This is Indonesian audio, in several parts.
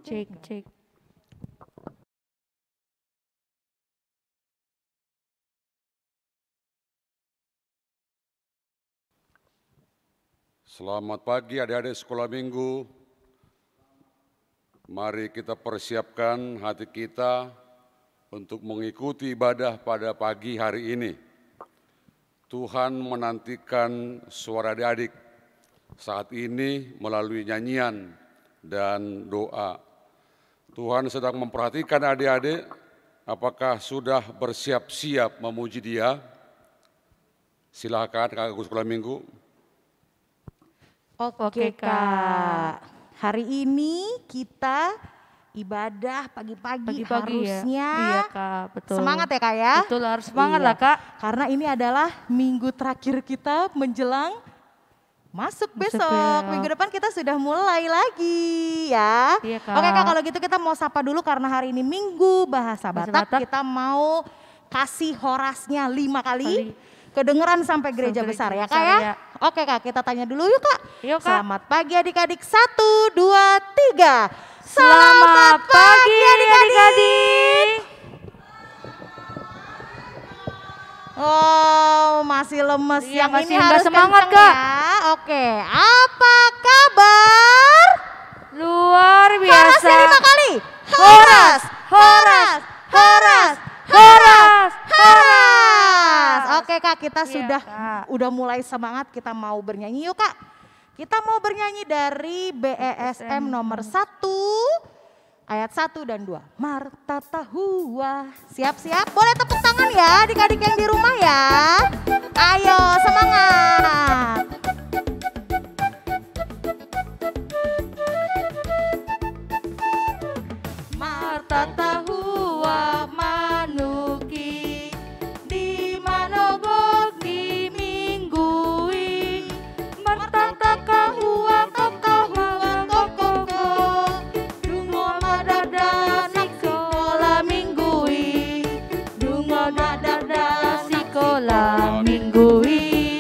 Cek, cek. Selamat pagi adik-adik sekolah minggu. Mari kita persiapkan hati kita untuk mengikuti ibadah pada pagi hari ini. Tuhan menantikan suara adik-adik saat ini melalui nyanyian dan doa. Tuhan sedang memperhatikan adik-adik apakah sudah bersiap-siap memuji Dia. Silakan kakak sekolah minggu. Oke Kak, hari ini kita ibadah pagi-pagi harusnya ya. Iya Kak, betul. Semangat ya Kak ya? Betul, harus semangat lah Kak. Karena ini adalah minggu terakhir kita menjelang masuk besok. Minggu depan kita sudah mulai lagi ya. Iya Kak. Oke Kak, kalau gitu kita mau sapa dulu karena hari ini Minggu Bahasa Batak. Kita mau kasih horasnya 5 kali. Kedengeran sampai gereja besar ya Kak ya? Oke Kak, kita tanya dulu yuk Kak. Yuk Kak. Selamat pagi adik-adik, 1, 2, 3. Selamat pagi adik-adik. Oh masih lemes, Iya, yang masih ini nggak harus semangat, kenceng Kak. ya. Oke, apa kabar? Luar biasa. Horasnya 5 kali. Horas, horas, horas, horas, horas. Oke Kak, kita Iya, Kak. udah mulai semangat, kita mau bernyanyi yuk Kak. Kita mau bernyanyi dari BESM nomor 1 ayat 1 dan 2. Marta Tahua. Siap-siap, boleh tepuk tangan ya adik-adik yang di rumah ya. Ayo semangat. Marta Tahua manuki di manogog di minggui. Marta Tahua kakahua kokoko dungo madada sikola minggui. Dungo madada sikola minggui.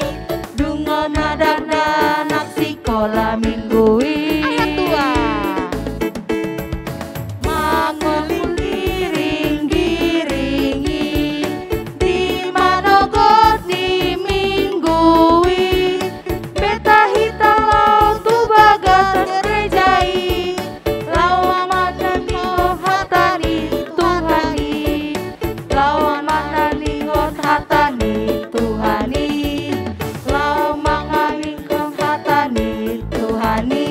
Dungo madada nak sikola minggui. Ayat 2. Giring-giringi di manogod di minggui. Beta hita lau tu baga terjai. Lawa madani hatani Tuhani. Lawa madani hatani Tuhani. Lawa madani hatani Tuhani.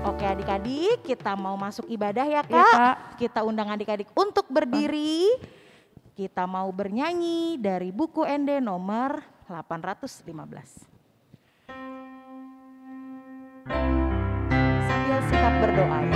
Oke adik-adik, kita mau masuk ibadah ya Kak. Iya, Kak. Kita undang adik-adik untuk berdiri. Kita mau bernyanyi dari buku ND nomor 815. Sambil sikap berdoa ya.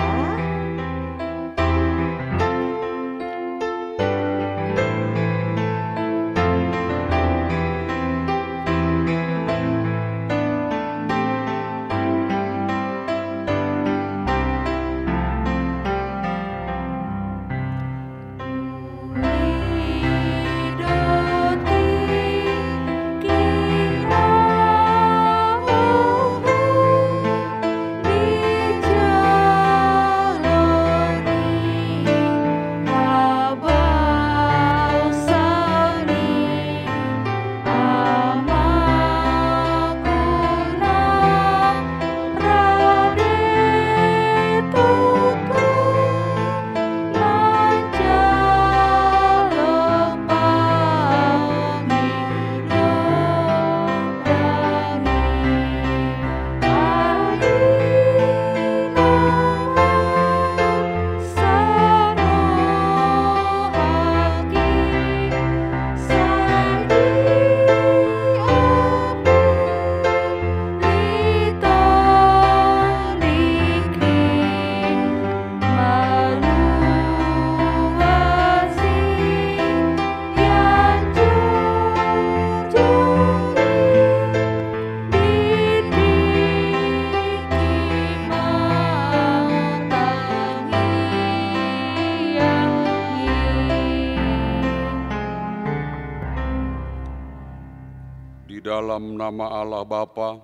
Dalam nama Allah Bapa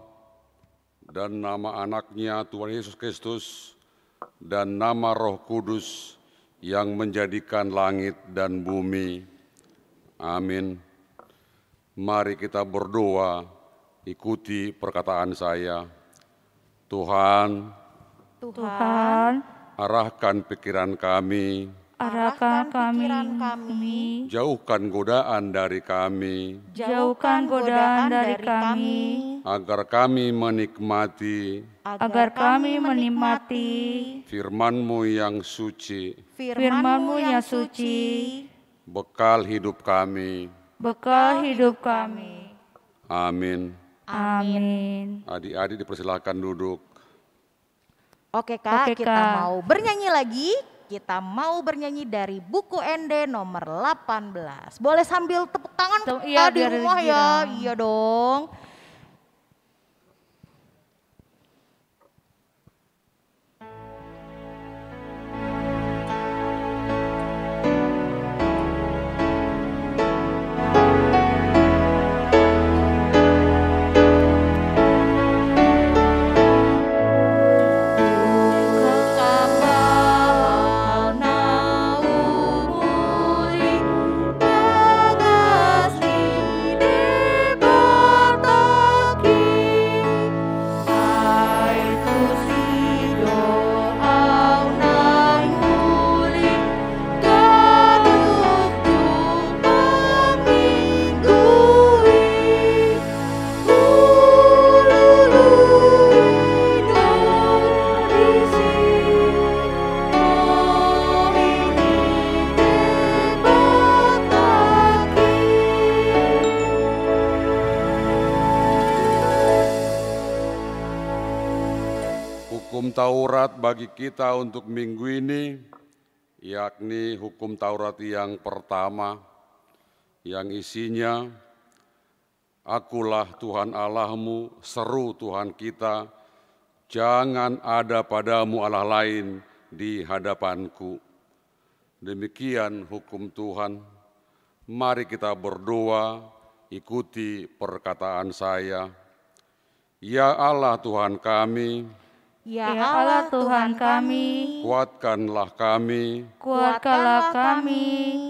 dan nama anaknya Tuhan Yesus Kristus, dan nama Roh Kudus yang menjadikan langit dan bumi. Amin. Mari kita berdoa, ikuti perkataan saya. Tuhan, arahkan pikiran kami, arahkan pikiran kami, jauhkan godaan dari kami, jauhkan godaan dari kami, agar kami menikmati firman-Mu yang suci, firman-Mu yang suci, bekal hidup kami. Amin. Amin. Adik-adik dipersilakan duduk. Oke Kak, Oke, kita Kak. mau bernyanyi lagi. Kita mau bernyanyi dari buku ND nomor 18. Boleh sambil tepuk tangan Iya, di biar rumah ya? girang. Iya dong. Hukum Taurat bagi kita untuk minggu ini, yakni hukum Taurat yang pertama, yang isinya, Akulah Tuhan Allahmu, seru Tuhan kita, jangan ada padamu Allah lain di hadapanku. Demikian hukum Tuhan. Mari kita berdoa, ikuti perkataan saya. Ya Allah Tuhan kami, Ya Allah Tuhan kami, kuatkanlah kami Kuatkanlah kami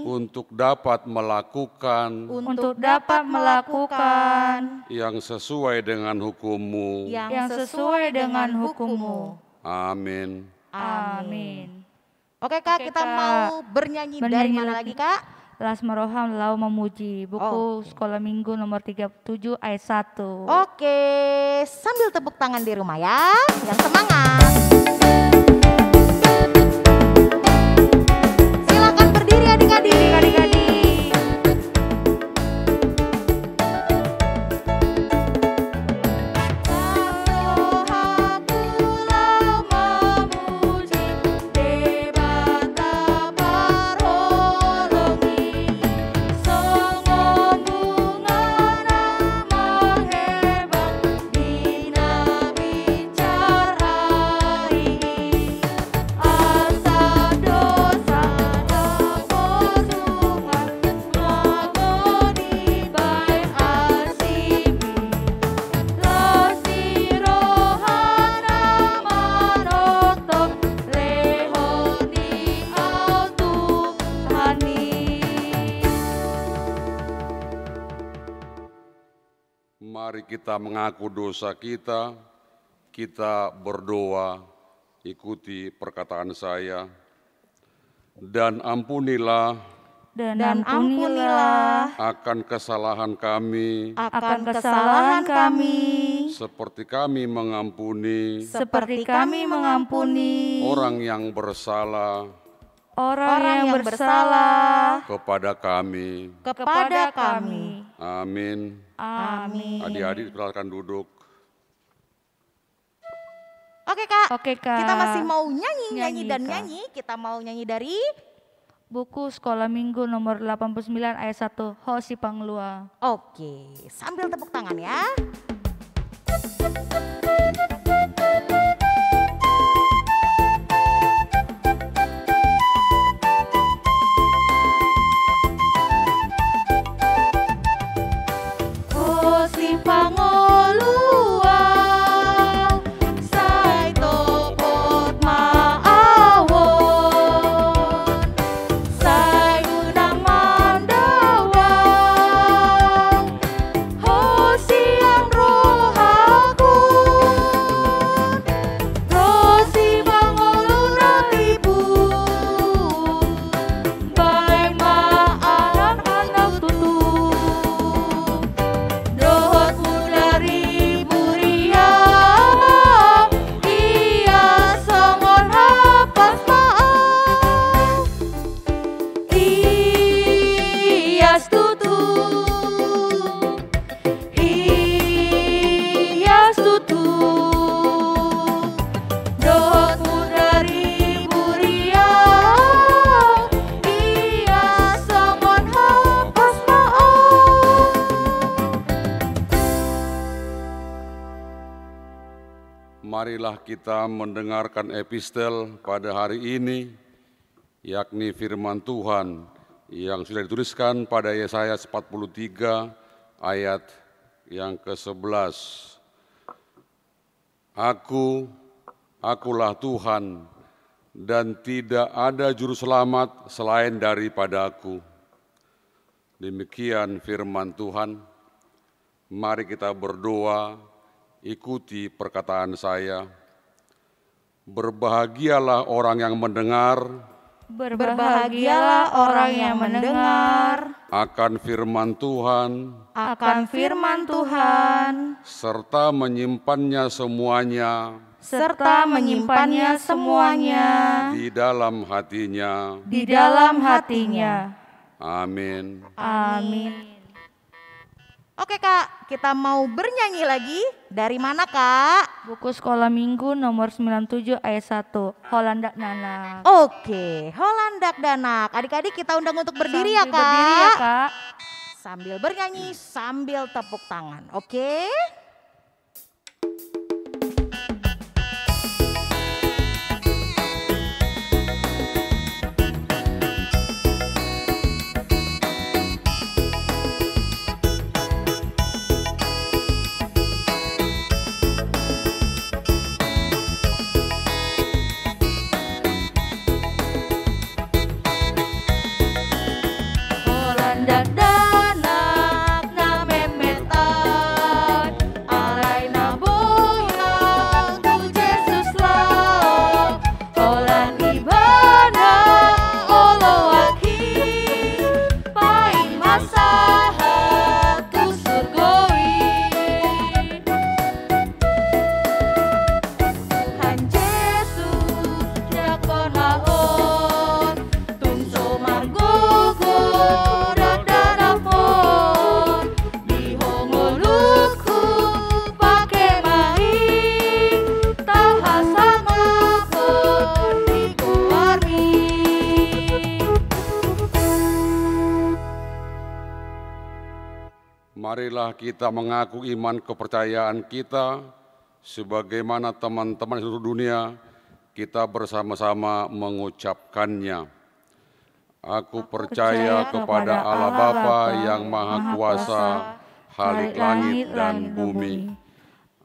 untuk dapat melakukan yang sesuai dengan hukum-Mu. yang sesuai dengan hukum-Mu. Amin. Amin. Oke Kak, Oke, kita Kak. mau bernyanyi dari Bernyanyi mana lagi lagi. Kak? Las Meroham Lau Memuji, buku Sekolah Minggu nomor 37 ayat 1. Oke, sambil tepuk tangan di rumah ya, yang semangat. Silakan berdiri adik-adik. Mari kita mengaku dosa kita berdoa, ikuti perkataan saya. Dan ampunilah Dan ampunilah akan kesalahan kami, akan kesalahan kami, seperti kami mengampuni Seperti kami mengampuni orang yang bersalah orang yang bersalah kepada kami. kepada kami. Amin. Amin. Adik-adik silakan duduk. Oke Kak, Oke Kak. kita masih mau nyanyi Nyanyi, dan Kak. nyanyi. Kita mau nyanyi dari Buku Sekolah Minggu nomor 89 ayat 1, Hosi Panglua. Oke, sambil tepuk tangan ya. Hosi Pangolua, sai topot maaf. Marilah kita mendengarkan epistel pada hari ini, yakni firman Tuhan yang sudah dituliskan pada Yesaya 43 ayat yang ke-11. Akulah Tuhan, dan tidak ada juru selamat selain daripada Aku. Demikian firman Tuhan. Mari kita berdoa, ikuti perkataan saya. Berbahagialah orang yang mendengar. Berbahagialah orang yang mendengar Akan firman Tuhan. Akan firman Tuhan. Serta menyimpannya semuanya. serta menyimpannya semuanya Di dalam hatinya. di dalam hatinya. Amin. Amin. Oke Kak, kita mau bernyanyi lagi. Dari mana Kak? Buku Sekolah Minggu nomor 97 ayat 1, Holandak Nanak. Oke, Holandak Danak. Adik-adik kita undang untuk berdiri ya Sambil Kak. Berdiri ya Kak. Sambil bernyanyi, sambil tepuk tangan. Oke? Holandak Danak na memetan, alay na boyang tu Jesus lao. Holand ibana olo aki, pain masahat tu surgoi. Tuhan Yesus yakon laon, tungso margogo dadanapon, dihongoluku pake main, tahasangapon dikuarmi. Marilah kita mengaku iman kepercayaan kita, sebagaimana teman-teman di seluruh dunia, kita bersama-sama mengucapkannya. Aku percaya kepada Allah Bapa yang Maha Kuasa, Khalik langit dan bumi.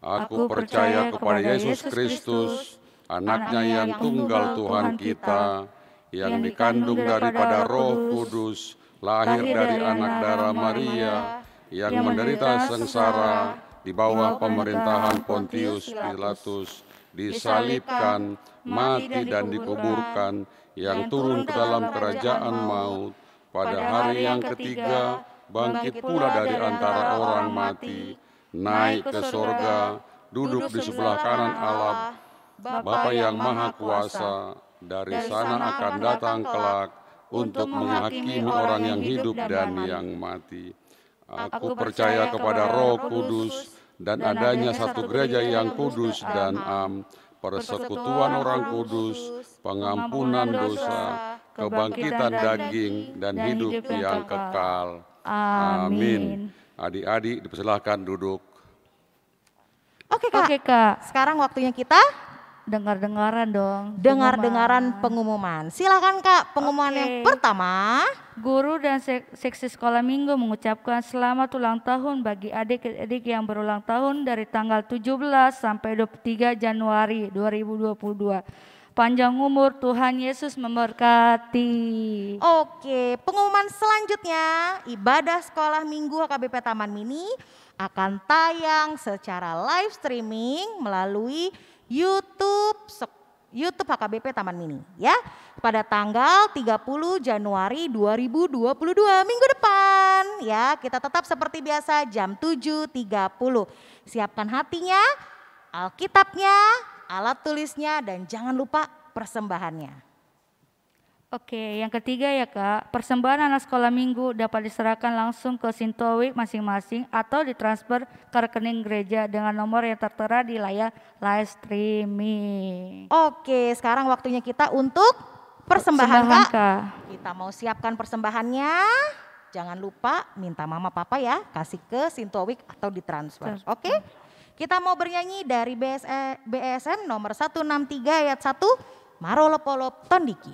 Aku percaya kepada Yesus Kristus, anaknya yang tunggal Tuhan kita, yang dikandung daripada Roh Kudus, lahir dari anak darah Maria, yang menderita sengsara di bawah pemerintahan Pontius Pilatus, disalibkan, mati dan dikuburkan, yang turun ke dalam kerajaan maut, pada hari yang ketiga bangkit pula dari antara orang mati, naik ke sorga, duduk di sebelah kanan Allah Bapa yang Maha Kuasa, dari sana akan datang kelak untuk menghakimi orang yang hidup dan yang mati. Aku percaya kepada Roh Kudus dan adanya satu gereja yang kudus dan persekutuan orang kudus, pengampunan dosa, kebangkitan daging, dan hidup yang kekal. Amin. Adik-adik dipersilahkan duduk. Oke Kak, Oke Kak, sekarang waktunya kita dengar-dengaran dong. dengar-dengaran pengumuman. Silakan Kak, pengumuman Oke. yang pertama. Guru dan seksi sekolah minggu mengucapkan selamat ulang tahun bagi adik-adik yang berulang tahun dari tanggal 17 sampai 23 Januari 2022. Panjang umur, Tuhan Yesus memberkati. Oke, pengumuman selanjutnya, ibadah sekolah minggu HKBP Taman Mini akan tayang secara live streaming melalui YouTube HKBP Taman Mini ya, pada tanggal 30 Januari 2022 minggu depan ya. Kita tetap seperti biasa jam 7.30. Siapkan hatinya, Alkitabnya, alat tulisnya, dan jangan lupa persembahannya. Oke, yang ketiga ya Kak, persembahan anak sekolah minggu dapat diserahkan langsung ke Sintowi masing-masing atau ditransfer ke rekening gereja dengan nomor yang tertera di layar live streaming. Oke, sekarang waktunya kita untuk persembahan Kak. Kak. Kita mau siapkan persembahannya. Jangan lupa minta mama papa ya, kasih ke Sintowik atau ditransfer. Oke? Kita mau bernyanyi dari BESM nomor 163 ayat 1, Marolopolop Tondiki.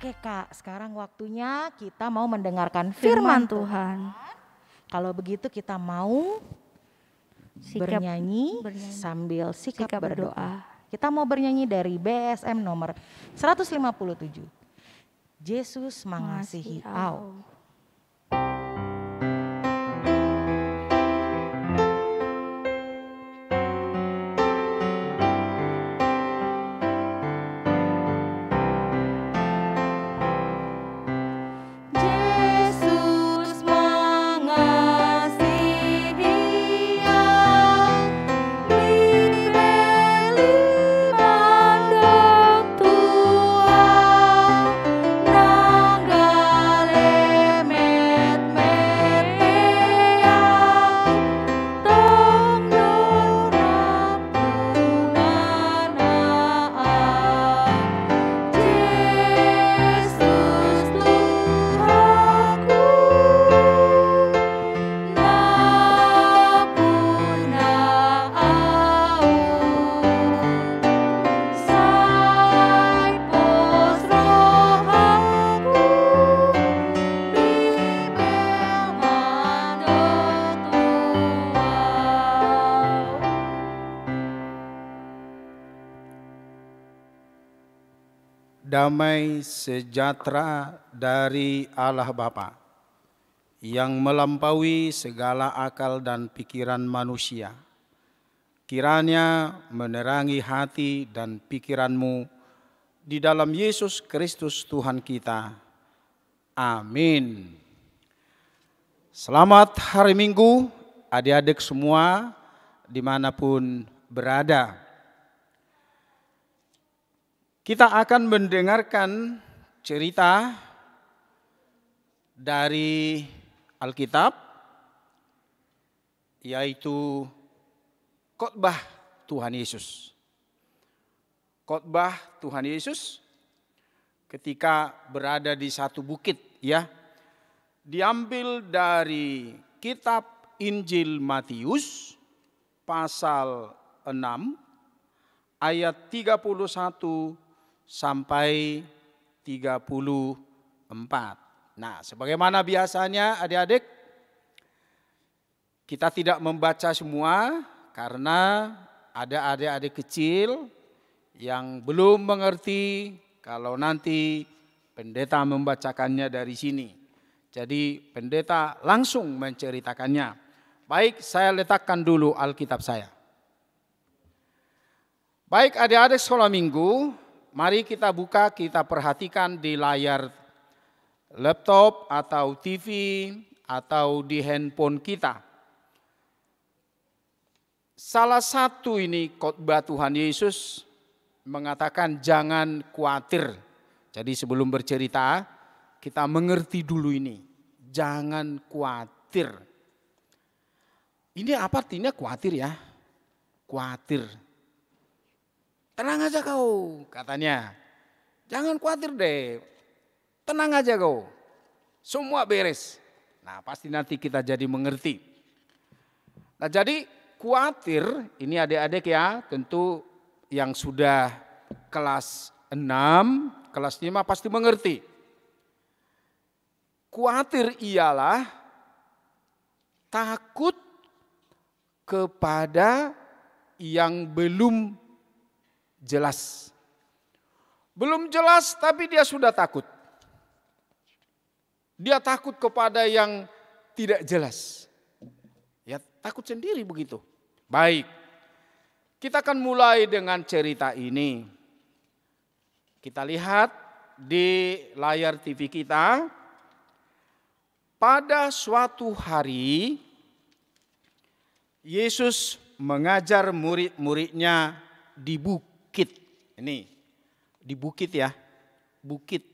Oke Kak, sekarang waktunya kita mau mendengarkan firman Tuhan. Kalau begitu kita mau bernyanyi sambil sikap berdoa. Kita mau bernyanyi dari BSM nomor 157. Yesus mengasihi au. Damai sejahtera dari Allah Bapa yang melampaui segala akal dan pikiran manusia, kiranya menerangi hati dan pikiranmu di dalam Yesus Kristus Tuhan kita. Amin. Selamat hari Minggu adik-adik semua dimanapun berada. Kita akan mendengarkan cerita dari Alkitab, yaitu khotbah Tuhan Yesus. Khotbah Tuhan Yesus ketika berada di satu bukit, ya. Diambil dari kitab Injil Matius pasal 6 ayat 31 sampai 34. Nah, sebagaimana biasanya adik-adik, kita tidak membaca semua karena ada adik-adik kecil yang belum mengerti kalau nanti pendeta membacakannya dari sini. Jadi pendeta langsung menceritakannya. Baik, saya letakkan dulu Alkitab saya. Baik adik-adik sekolah minggu, mari kita buka, kita perhatikan di layar laptop atau TV atau di handphone kita. Salah satu ini khotbah Tuhan Yesus mengatakan jangan khawatir. Jadi sebelum bercerita, kita mengerti dulu ini. Jangan khawatir. Ini apa artinya khawatir ya? Khawatir. Tenang aja kau, katanya. Jangan khawatir deh. Tenang aja kau. Semua beres. Nah, pasti nanti kita jadi mengerti. Nah, jadi khawatir, ini adik-adik ya, tentu yang sudah kelas 6, kelas 5 pasti mengerti. Khawatir ialah takut kepada yang belum jelas. Belum jelas tapi dia sudah takut. Dia takut kepada yang tidak jelas. Ya takut sendiri begitu. Baik, kita akan mulai dengan cerita ini. Kita lihat di layar TV kita. Pada suatu hari, Yesus mengajar murid-muridnya di bukit. Ini, di bukit ya, bukit.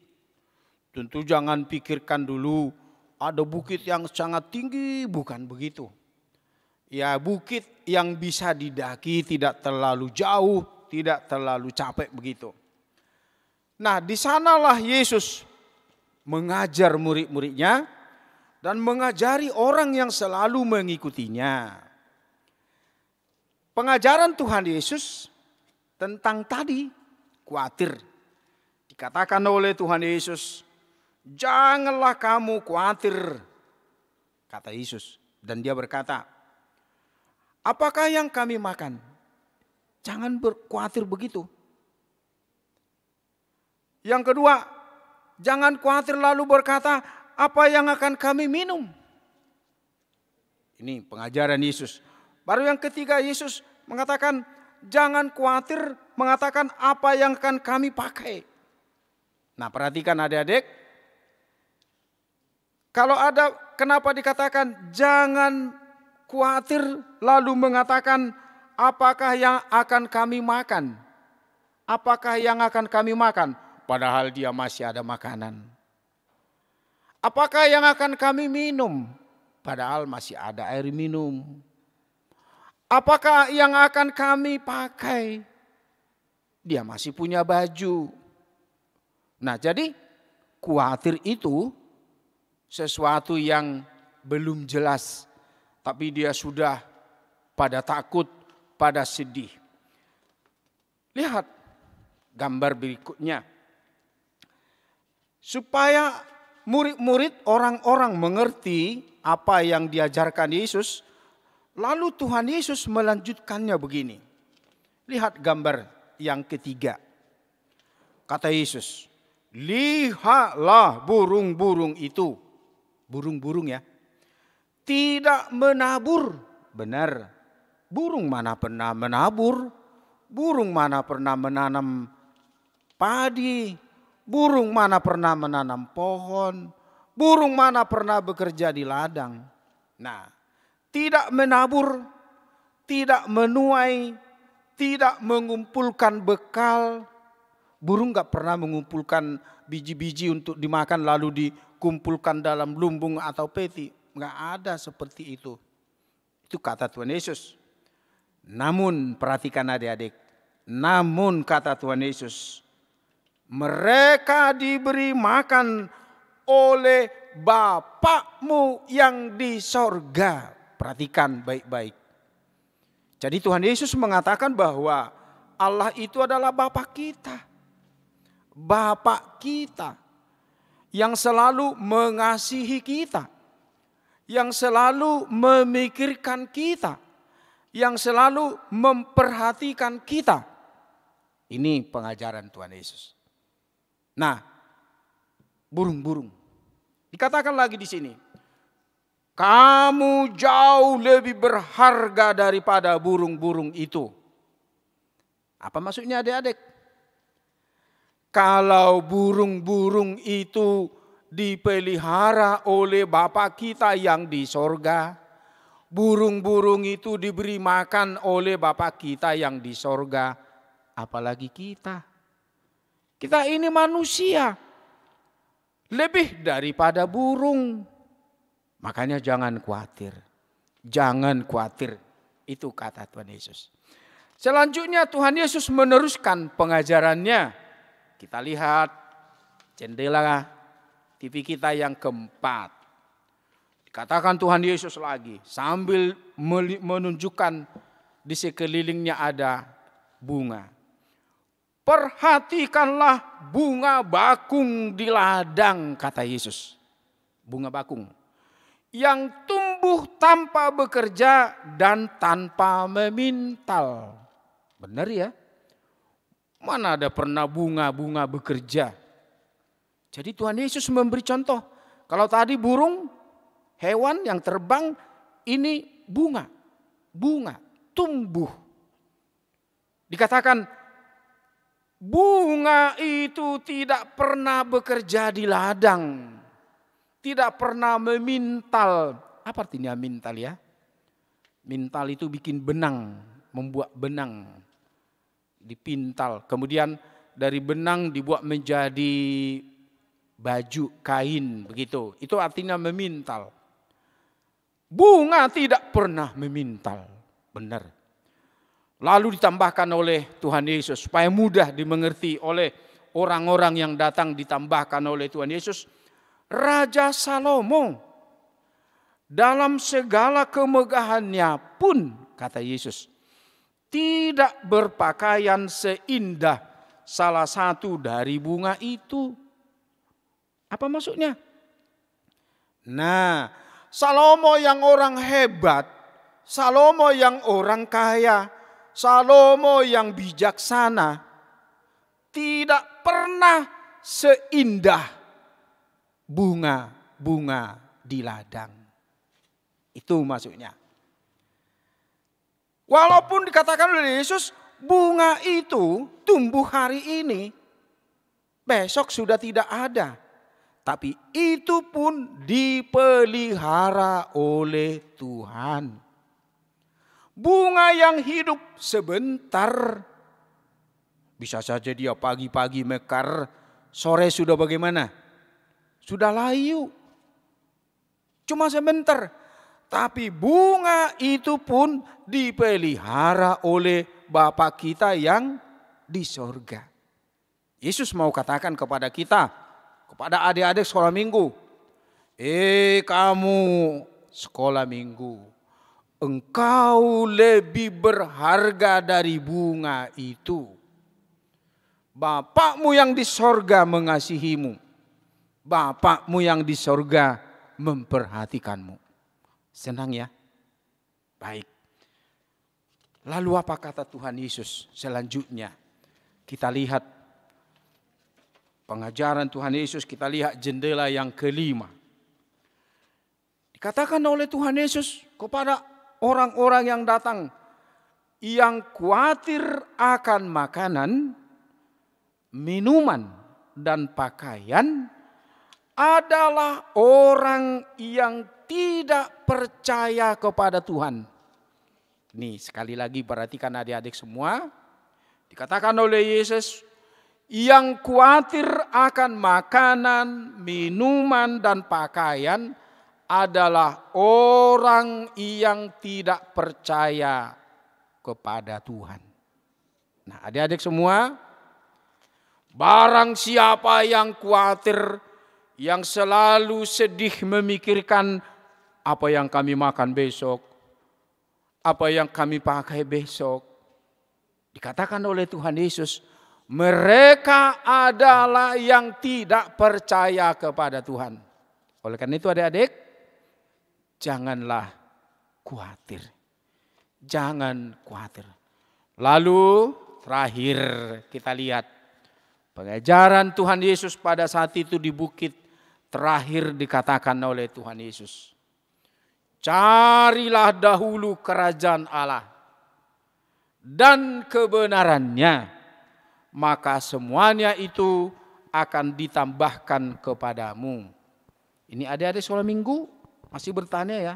Tentu jangan pikirkan dulu ada bukit yang sangat tinggi, bukan begitu. Ya bukit yang bisa didaki, tidak terlalu jauh, tidak terlalu capek begitu. Nah di sanalah Yesus mengajar murid-muridnya dan mengajari orang yang selalu mengikutinya. Pengajaran Tuhan Yesus tentang tadi khawatir. Dikatakan oleh Tuhan Yesus, janganlah kamu khawatir, kata Yesus. Dan dia berkata, apakah yang kami makan? Jangan khawatir begitu. Yang kedua, jangan khawatir lalu berkata, apa yang akan kami minum? Ini pengajaran Yesus. Baru yang ketiga Yesus mengatakan, jangan khawatir mengatakan apa yang akan kami pakai. Nah perhatikan adik-adik. Kalau ada, kenapa dikatakan jangan khawatir lalu mengatakan apakah yang akan kami makan? Apakah yang akan kami makan? Padahal dia masih ada makanan. Apakah yang akan kami minum? Padahal masih ada air minum. Apakah yang akan kami pakai? Dia masih punya baju. Nah jadi khawatir itu sesuatu yang belum jelas, tapi dia sudah pada takut, pada sedih. Lihat gambar berikutnya. Supaya murid-murid orang-orang mengerti apa yang diajarkan Yesus, lalu Tuhan Yesus melanjutkannya begini. Lihat gambar yang ketiga. Kata Yesus, lihatlah burung-burung itu. Burung-burung ya. Tidak menabur. Benar. Burung mana pernah menabur? Burung mana pernah menanam padi? Burung mana pernah menanam pohon? Burung mana pernah bekerja di ladang? Nah, tidak menabur, tidak menuai, tidak mengumpulkan bekal. Burung gak pernah mengumpulkan biji-biji untuk dimakan lalu dikumpulkan dalam lumbung atau peti. Gak ada seperti itu. Itu kata Tuhan Yesus. Namun perhatikan adik-adik. Namun kata Tuhan Yesus, mereka diberi makan oleh Bapakmu yang di sorga. Perhatikan baik-baik. Jadi Tuhan Yesus mengatakan bahwa Allah itu adalah Bapa kita. Bapa kita yang selalu mengasihi kita. Yang selalu memikirkan kita. Yang selalu memperhatikan kita. Ini pengajaran Tuhan Yesus. Nah, burung-burung. Dikatakan lagi di sini. Kamu jauh lebih berharga daripada burung-burung itu. Apa maksudnya adik-adik? Kalau burung-burung itu dipelihara oleh Bapa kita yang di sorga. Burung-burung itu diberi makan oleh Bapa kita yang di sorga. Apalagi kita. Kita ini manusia. Lebih daripada burung. Makanya jangan khawatir. Jangan khawatir. Itu kata Tuhan Yesus. Selanjutnya Tuhan Yesus meneruskan pengajarannya. Kita lihat jendela TV kita yang keempat. Dikatakan Tuhan Yesus lagi. Sambil menunjukkan di sekelilingnya ada bunga. Perhatikanlah bunga bakung di ladang, kata Yesus. Bunga bakung. Yang tumbuh tanpa bekerja dan tanpa memintal. Benar ya? Mana ada pernah bunga-bunga bekerja? Jadi Tuhan Yesus memberi contoh. Kalau tadi burung, hewan yang terbang, ini bunga. Bunga, tumbuh. Dikatakan bunga itu tidak pernah bekerja di ladang. Tidak pernah memintal. Apa artinya mintal ya? Mintal itu bikin benang, membuat benang. Dipintal. Kemudian dari benang dibuat menjadi baju, kain, begitu. Itu artinya memintal. Bunga tidak pernah memintal. Benar. Lalu ditambahkan oleh Tuhan Yesus supaya mudah dimengerti oleh orang-orang yang datang, ditambahkan oleh Tuhan Yesus. Raja Salomo dalam segala kemegahannya pun, kata Yesus, tidak berpakaian seindah salah satu dari bunga itu. Apa maksudnya? Nah, Salomo yang orang hebat, Salomo yang orang kaya, Salomo yang bijaksana, tidak pernah seindah bunga-bunga di ladang. Itu maksudnya. Walaupun dikatakan oleh Yesus, bunga itu tumbuh hari ini, besok sudah tidak ada. Tapi itu pun dipelihara oleh Tuhan. Bunga yang hidup sebentar, bisa saja dia pagi-pagi mekar, sore sudah bagaimana? Sudah layu. Cuma sebentar. Tapi bunga itu pun dipelihara oleh Bapa kita yang di sorga. Yesus mau katakan kepada kita, kepada adik-adik sekolah minggu. Kamu sekolah minggu, engkau lebih berharga dari bunga itu. Bapakmu yang di sorga mengasihimu. Bapakmu yang di sorga memperhatikanmu. Senang ya? Baik. Lalu apa kata Tuhan Yesus selanjutnya? Kita lihat pengajaran Tuhan Yesus, kita lihat jendela yang kelima. Dikatakan oleh Tuhan Yesus kepada orang-orang yang datang, yang khawatir akan makanan, minuman, dan pakaian, adalah orang yang tidak percaya kepada Tuhan. Nih sekali lagi perhatikan adik-adik semua. Dikatakan oleh Yesus, yang khawatir akan makanan, minuman, dan pakaian adalah orang yang tidak percaya kepada Tuhan. Nah adik-adik semua, barang siapa yang khawatir, yang selalu sedih memikirkan apa yang kami makan besok, apa yang kami pakai besok. Dikatakan oleh Tuhan Yesus, mereka adalah yang tidak percaya kepada Tuhan. Oleh karena itu adik-adik, janganlah khawatir. Jangan khawatir. Lalu terakhir kita lihat pengajaran Tuhan Yesus pada saat itu di bukit. Terakhir dikatakan oleh Tuhan Yesus, carilah dahulu kerajaan Allah dan kebenarannya, maka semuanya itu akan ditambahkan kepadamu. Ini adik-adik sekolah minggu masih bertanya ya.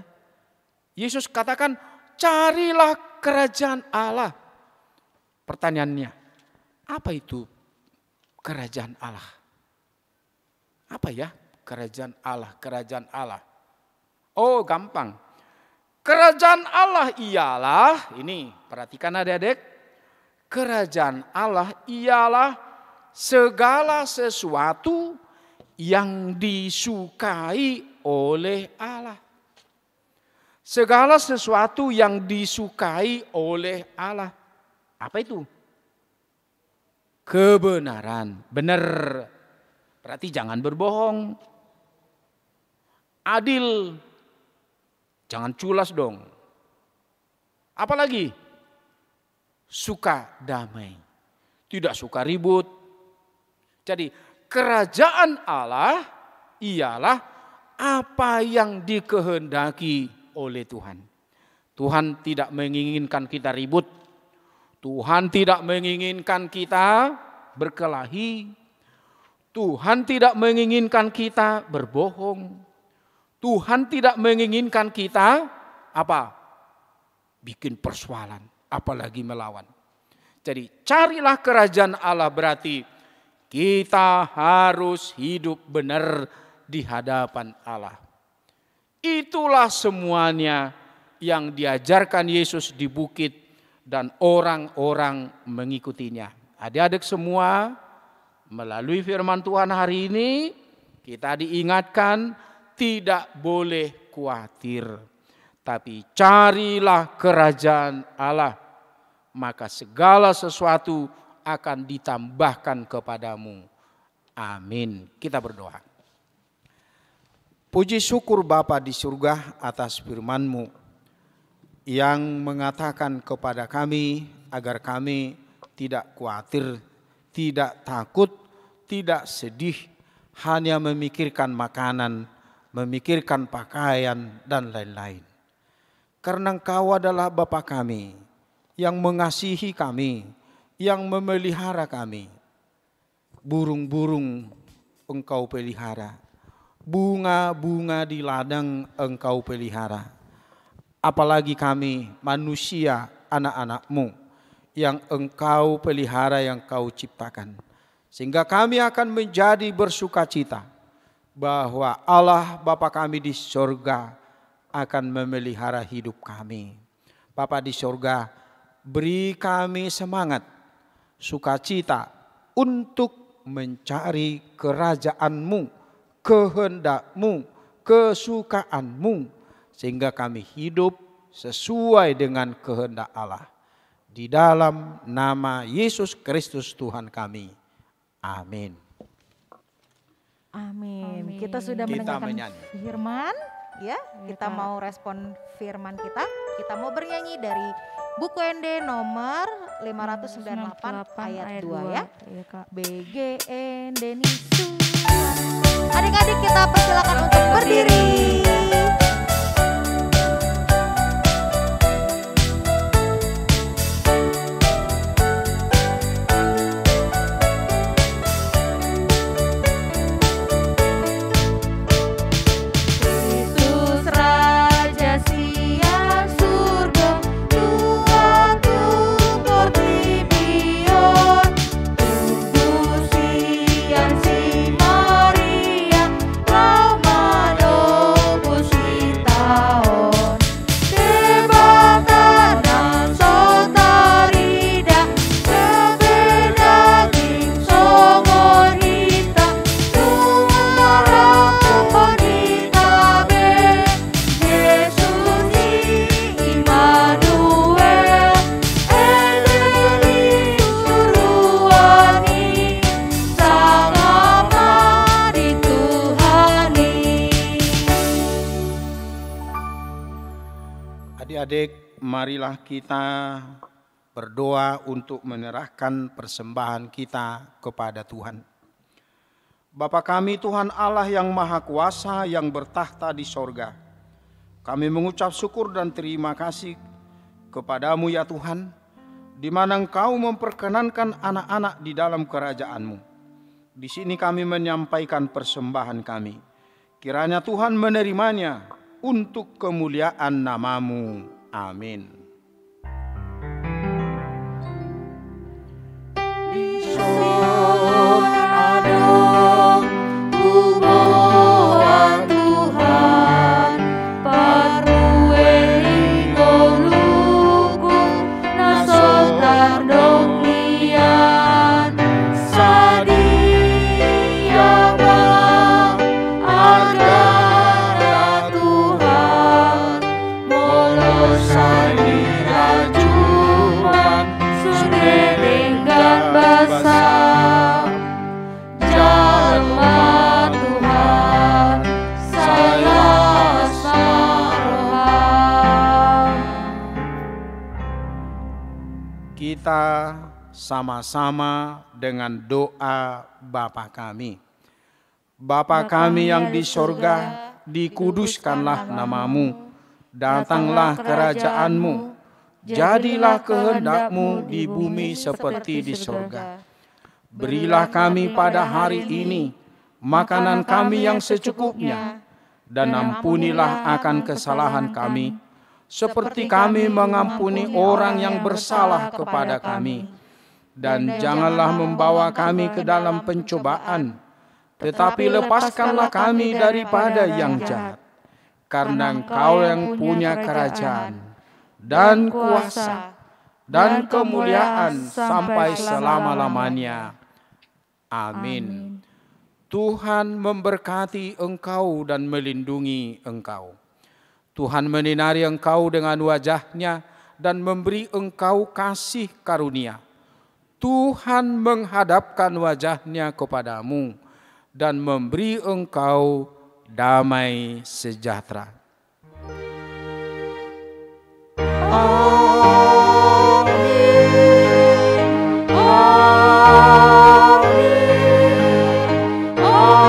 Yesus katakan carilah kerajaan Allah. Pertanyaannya, apa itu kerajaan Allah? Apa ya? Kerajaan Allah, kerajaan Allah. Oh gampang. Kerajaan Allah ialah, ini perhatikan adik-adik. Kerajaan Allah ialah segala sesuatu yang disukai oleh Allah. Segala sesuatu yang disukai oleh Allah. Apa itu? Kebenaran. Benar. Berarti jangan berbohong. Adil, jangan culas dong. Apalagi suka damai, tidak suka ribut. Jadi kerajaan Allah ialah apa yang dikehendaki oleh Tuhan. Tuhan tidak menginginkan kita ribut. Tuhan tidak menginginkan kita berkelahi. Tuhan tidak menginginkan kita berbohong. Tuhan tidak menginginkan kita apa? Bikin persoalan, apalagi melawan. Jadi carilah kerajaan Allah, berarti kita harus hidup benar di hadapan Allah. Itulah semuanya yang diajarkan Yesus di bukit dan orang-orang mengikutinya. Adik-adik semua, melalui firman Tuhan hari ini kita diingatkan tidak boleh khawatir, tapi carilah kerajaan Allah, maka segala sesuatu akan ditambahkan kepadamu. Amin. Kita berdoa. Puji syukur Bapa di surga atas firman-Mu yang mengatakan kepada kami agar kami tidak khawatir, tidak takut, tidak sedih, hanya memikirkan makanan, memikirkan pakaian dan lain-lain. Karena Engkau adalah Bapa kami yang mengasihi kami, yang memelihara kami. Burung-burung Engkau pelihara, bunga-bunga di ladang Engkau pelihara. Apalagi kami manusia, anak-anak-Mu yang Engkau pelihara, yang Kau ciptakan. Sehingga kami akan menjadi bersukacita bahwa Allah Bapa kami di sorga akan memelihara hidup kami. Bapa di sorga, beri kami semangat, sukacita untuk mencari kerajaan-Mu, kehendak-Mu, kesukaan-Mu, sehingga kami hidup sesuai dengan kehendak Allah. Di dalam nama Yesus Kristus Tuhan kami. Amin. Amin. Kita sudah mendengarkan firman, ya. Kita mau respon firman kita. Kita mau bernyanyi dari buku ND nomor 598 ayat 2 ya. BGN Denisu. Adik-adik kita persilakan untuk berdiri. Adik-adik, marilah kita berdoa untuk menyerahkan persembahan kita kepada Tuhan. Bapa kami Tuhan Allah yang Maha Kuasa yang bertahta di sorga, kami mengucap syukur dan terima kasih kepadamu ya Tuhan, di mana Engkau memperkenankan anak-anak di dalam kerajaan-Mu. Di sini kami menyampaikan persembahan kami. Kiranya Tuhan menerimanya untuk kemuliaan nama-Mu. Amin. Kita sama-sama dengan doa Bapa kami. Bapa kami yang di sorga, dikuduskanlah namamu. Datanglah kerajaanmu, jadilah kehendak-Mu di bumi seperti di surga. Berilah kami pada hari ini makanan kami yang secukupnya, dan ampunilah akan kesalahan kami, seperti kami mengampuni orang yang bersalah kepada kami. Dan janganlah membawa kami ke dalam pencobaan, tetapi lepaskanlah kami daripada yang jahat. Karena Engkau yang punya kerajaan dan kuasa dan kemuliaan sampai selama-lamanya. Amin. Tuhan memberkati engkau dan melindungi engkau. Tuhan menyinari engkau dengan wajah-Nya dan memberi engkau kasih karunia. Tuhan menghadapkan wajah-Nya kepadamu dan memberi engkau damai sejahtera. Amin. Amin. Amin.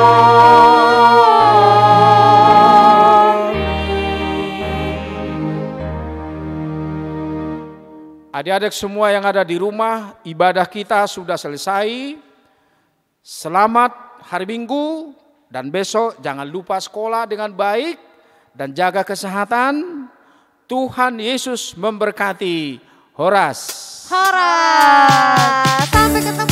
Adik-adik semua yang ada di rumah, ibadah kita sudah selesai. Selamat hari Minggu. Dan besok jangan lupa sekolah dengan baik dan jaga kesehatan. Tuhan Yesus memberkati. Horas. Horas. Sampai ketemu.